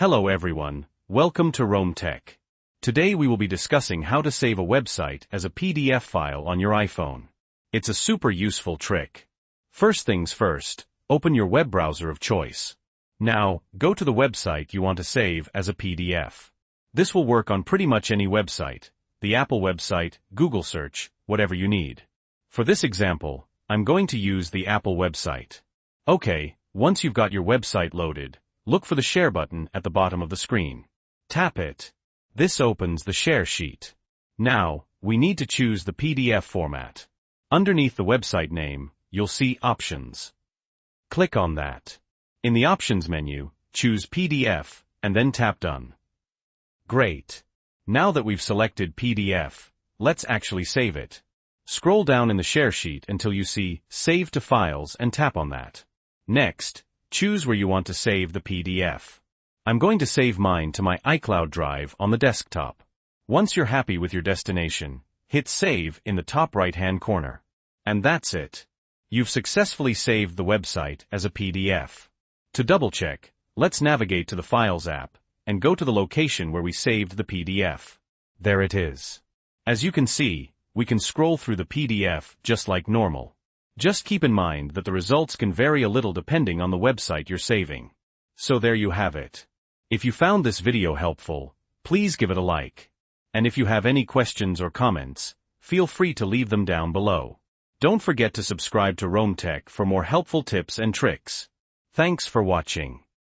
Hello everyone, welcome to Rome Tech. Today we will be discussing how to save a website as a PDF file on your iPhone. It's a super useful trick. First things first, open your web browser of choice. Now, go to the website you want to save as a PDF. This will work on pretty much any website, the Apple website, Google search, whatever you need. For this example, I'm going to use the Apple website. Okay, once you've got your website loaded, look for the Share button at the bottom of the screen. Tap it. This opens the Share sheet. Now, we need to choose the PDF format. Underneath the website name, you'll see Options. Click on that. In the Options menu, choose PDF, and then tap Done. Great. Now that we've selected PDF, let's actually save it. Scroll down in the Share sheet until you see Save to Files and tap on that. Next, choose where you want to save the PDF. I'm going to save mine to my iCloud drive on the desktop. Once you're happy with your destination, hit Save in the top right-hand corner. And that's it. You've successfully saved the website as a PDF. To double-check, let's navigate to the Files app and go to the location where we saved the PDF. There it is. As you can see, we can scroll through the PDF just like normal. Just keep in mind that the results can vary a little depending on the website you're saving. So there you have it. If you found this video helpful, please give it a like. And if you have any questions or comments, feel free to leave them down below. Don't forget to subscribe to Rome Tech for more helpful tips and tricks. Thanks for watching.